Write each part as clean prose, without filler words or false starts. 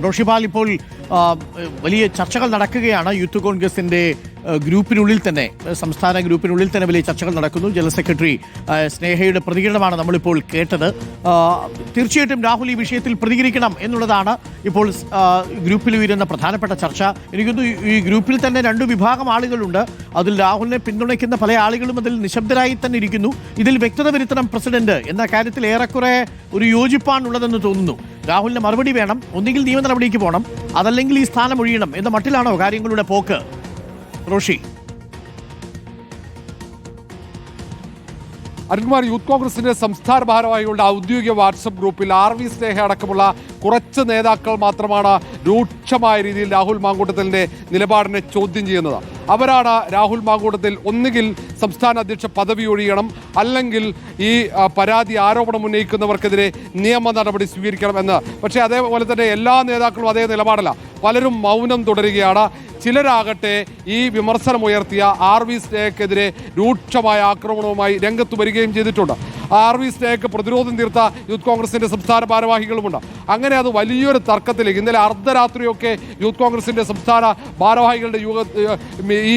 റോഷിപാൽ, ഇപ്പോൾ വലിയ ചർച്ചകൾ നടക്കുകയാണ് യൂത്ത് കോൺഗ്രസിന്റെ ഗ്രൂപ്പിനുള്ളിൽ തന്നെ, സംസ്ഥാന ഗ്രൂപ്പിനുള്ളിൽ തന്നെ വലിയ ചർച്ചകൾ നടക്കുന്നു. ജനറൽ സെക്രട്ടറി സ്നേഹയുടെ പ്രതികരണമാണ് നമ്മളിപ്പോൾ കേട്ടത്. തീർച്ചയായിട്ടും രാഹുൽ ഈ വിഷയത്തിൽ പ്രതികരിക്കണം എന്നുള്ളതാണ് ഇപ്പോൾ ഗ്രൂപ്പിൽ ഉയരുന്ന പ്രധാനപ്പെട്ട ചർച്ച. എനിക്കൊന്നു ഈ ഗ്രൂപ്പിൽ തന്നെ രണ്ട് വിഭാഗം ആളുകളുണ്ട്. അതിൽ രാഹുലിനെ പിന്തുണയ്ക്കുന്ന പല ആളുകളും അതിൽ നിശബ്ദരായി തന്നെ ഇരിക്കുന്നു. ഇതിൽ വ്യക്തത വരുത്തണം പ്രസിഡന്റ് എന്ന കാര്യത്തിൽ ഏറെക്കുറെ ഒരു യോജിപ്പാണുള്ളതെന്ന് തോന്നുന്നു. രാഹുലിന് മറുപടി വേണം, ഒന്നുകിൽ നിയമ നടപടിക്ക് പോകണം, അതല്ലെങ്കിൽ ഈ സ്ഥാനം ഒഴിയണം എന്ന മട്ടിലാണോ കാര്യങ്ങളുടെ പോക്ക്? റോഷി, അരുൺകുമാർ, യൂത്ത് കോൺഗ്രസിന്റെ സംസ്ഥാന ഭാരവാഹികളുടെ ഔദ്യോഗിക വാട്സപ്പ് ഗ്രൂപ്പിൽ RV സ്നേഹ അടക്കമുള്ള കുറച്ച് നേതാക്കൾ മാത്രമാണ് രൂക്ഷമായ രീതിയിൽ രാഹുൽ മാങ്കൂട്ടത്തിലിന്റെ നിലപാടിനെ ചോദ്യം ചെയ്യുന്നത്. അവരാണ് രാഹുൽ മാങ്കൂട്ടത്തിൽ ഒന്നുകിൽ സംസ്ഥാന അധ്യക്ഷ പദവി ഒഴിയണം, അല്ലെങ്കിൽ ഈ പരാതി ആരോപണം ഉന്നയിക്കുന്നവർക്കെതിരെ നിയമ നടപടി സ്വീകരിക്കണമെന്ന്. പക്ഷേ അതേപോലെ തന്നെ എല്ലാ നേതാക്കളും അതേ നിലപാടല്ല. പലരും മൗനം തുടരുകയാണ്. ചിലരാകട്ടെ ഈ വിമർശനമുയർത്തിയ RV സ്നേഹക്കെതിരെ രൂക്ഷമായ ആക്രമണവുമായി രംഗത്ത് വരികയും ചെയ്തിട്ടുണ്ട്. RV സ്നേഹക്ക് പ്രതിരോധം തീർത്ത യൂത്ത് കോൺഗ്രസിന്റെ സംസ്ഥാന ഭാരവാഹികളുമുണ്ട്. അങ്ങനെ അത് വലിയൊരു തർക്കത്തിലേക്ക് ഇന്നലെ അർദ്ധരാത്രിയൊക്കെ യൂത്ത് കോൺഗ്രസിന്റെ സംസ്ഥാന ഭാരവാഹികളുടെ ഈ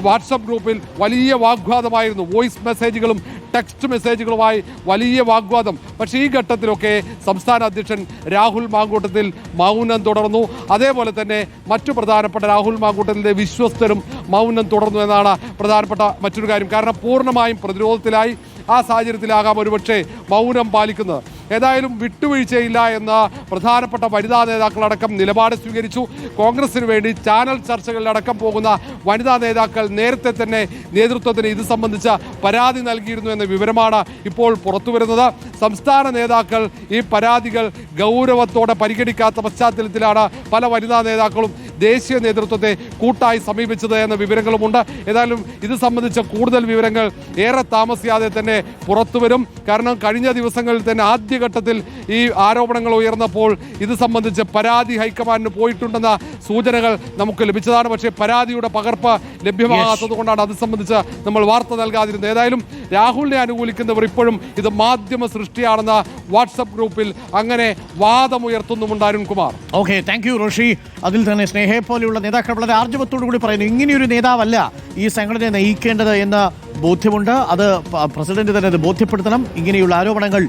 വാട്സപ്പ് ഗ്രൂപ്പിൽ വലിയ വാഗ്വാദമായിരുന്നു. വോയിസ് മെസ്സേജുകളും ടെക്സ്റ്റ് മെസ്സേജുകളുമായി വലിയ വാഗ്വാദം. പക്ഷേ ഈ ഘട്ടത്തിലൊക്കെ സംസ്ഥാന അധ്യക്ഷൻ രാഹുൽ മാങ്കൂട്ടത്തിൽ മൗനം തുടർന്നു. അതേപോലെ തന്നെ മറ്റു പ്രധാനപ്പെട്ട രാഹുൽ മാങ്കൂട്ടത്തിൻ്റെ വിശ്വസ്തരും മൗനം തുടർന്നു എന്നാണ് പ്രധാനപ്പെട്ട മറ്റൊരു കാര്യം. കാരണം പൂർണ്ണമായും പ്രതിരോധത്തിലായി. ആ സാഹചര്യത്തിലാകാം ഒരുപക്ഷെ മൗനം പാലിക്കുന്നത്. ഏതായാലും വിട്ടുവീഴ്ചയില്ല എന്ന പ്രധാനപ്പെട്ട വനിതാ നേതാക്കളടക്കം നിലപാട് സ്വീകരിച്ചു. കോൺഗ്രസിന് വേണ്ടി ചാനൽ ചർച്ചകളിലടക്കം പോകുന്ന വനിതാ നേതാക്കൾ നേരത്തെ തന്നെ നേതൃത്വത്തിന് ഇത് സംബന്ധിച്ച പരാതി നൽകിയിരുന്നു എന്ന വിവരമാണ് ഇപ്പോൾ പുറത്തുവരുന്നത്. സംസ്ഥാന നേതാക്കൾ ഈ പരാതികൾ ഗൗരവത്തോടെ പരിഗണിക്കാത്ത പശ്ചാത്തലത്തിലാണ് പല വനിതാ നേതാക്കളും ദേശീയ നേതൃത്വത്തെ കൂട്ടായി സമീപിച്ചത് എന്ന വിവരങ്ങളുമുണ്ട്. ഏതായാലും ഇത് സംബന്ധിച്ച കൂടുതൽ വിവരങ്ങൾ ഏറെ താമസിയാതെ തന്നെ പുറത്തുവരും. കാരണം കഴിഞ്ഞ ദിവസങ്ങളിൽ തന്നെ ആദ്യഘട്ടത്തിൽ ഈ ആരോപണങ്ങൾ ഉയർന്നപ്പോൾ ഇത് സംബന്ധിച്ച് പരാതി ഹൈക്കമാൻഡിന് പോയിട്ടുണ്ടെന്ന സൂചനകൾ നമുക്ക് ലഭിച്ചതാണ്. പക്ഷേ പരാതിയുടെ പകർപ്പ് ലഭ്യമാകാത്തത് കൊണ്ടാണ് അത് സംബന്ധിച്ച് നമ്മൾ വാർത്ത നൽകാതിരുന്നത്. ഏതായാലും രാഹുലിനെ അനുകൂലിക്കുന്നവർ ഇപ്പോഴും ഇത് മാധ്യമ സൃഷ്ടിയാണെന്ന വാട്സപ്പ് ഗ്രൂപ്പിൽ അങ്ങനെ വാദമുയർത്തുന്നുമുണ്ട്. Arunkumar, okay, thank you Roshi. അതിൽ തന്നെ സ്നേഹയെ പോലെയുള്ള നേതാക്കൾ വളരെ ആർജവത്തോടു കൂടി പറയുന്നു, ഇങ്ങനെയൊരു നേതാവല്ല ഈ സംഘടനയെ നയിക്കേണ്ടത് എന്ന ബോധ്യമുണ്ട്. അത് പ്രസിഡന്റ് തന്നെ അത് ബോധ്യപ്പെടുത്തണം. ഇങ്ങനെയുള്ള ആരോപണങ്ങൾ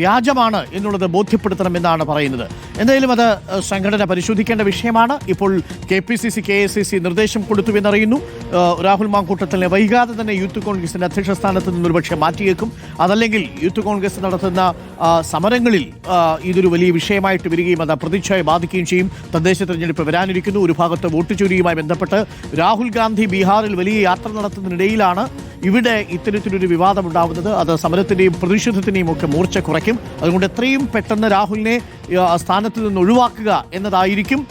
വ്യാജമാണ് എന്നുള്ളത് ബോധ്യപ്പെടുത്തണം എന്നാണ് പറയുന്നത്. എന്തായാലും അത് സംഘടന പരിശോധിക്കേണ്ട വിഷയമാണ്. ഇപ്പോൾ KPCC KACC നിർദ്ദേശം കൊടുത്തുവെന്നറിയുന്നു. രാഹുൽ മാങ്കൂട്ടത്തിനെ വൈകാതെ തന്നെ യൂത്ത് കോൺഗ്രസിന്റെ അധ്യക്ഷ സ്ഥാനത്ത് നിന്നൊരു പക്ഷേ മാറ്റിയേക്കും. അതല്ലെങ്കിൽ യൂത്ത് കോൺഗ്രസ് നടത്തുന്ന സമരങ്ങളിൽ ഇതൊരു വലിയ വിഷയമായിട്ട് വരികയും അത് പ്രതിച്ഛയെ ബാധിക്കുകയും ചെയ്യും. തദ്ദേശ തെരഞ്ഞെടുപ്പ് വരാനിരിക്കുന്നു. ഒരു ഭാഗത്ത് വോട്ട് ചോരിയുമായി ബന്ധപ്പെട്ട് രാഹുൽ ഗാന്ധി ബീഹാറിൽ വലിയ യാത്ര നടത്തുന്നതിനിടയിലാണ് ഇവിടെ ഇത്തരത്തിലൊരു വിവാദം ഉണ്ടാവുന്നത്. അത് സമരത്തിന്റെയും പ്രതിഷേധത്തിന്റെയും ഒക്കെ മൂർച്ച കുറയ്ക്കും. അതുകൊണ്ട് എത്രയും പെട്ടെന്ന് രാഹുലിനെ സ്ഥാനത്ത് നിന്ന് ഒഴിവാക്കുക എന്നതായിരിക്കും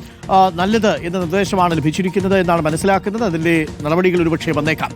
നല്ലത് എന്ന നിർദ്ദേശമാണ് ലഭിച്ചിരിക്കുന്നത് എന്നാണ് മനസ്സിലാക്കുന്നത്. അതിന്റെ നടപടികൾ ഒരുപക്ഷെ വന്നേക്കാം.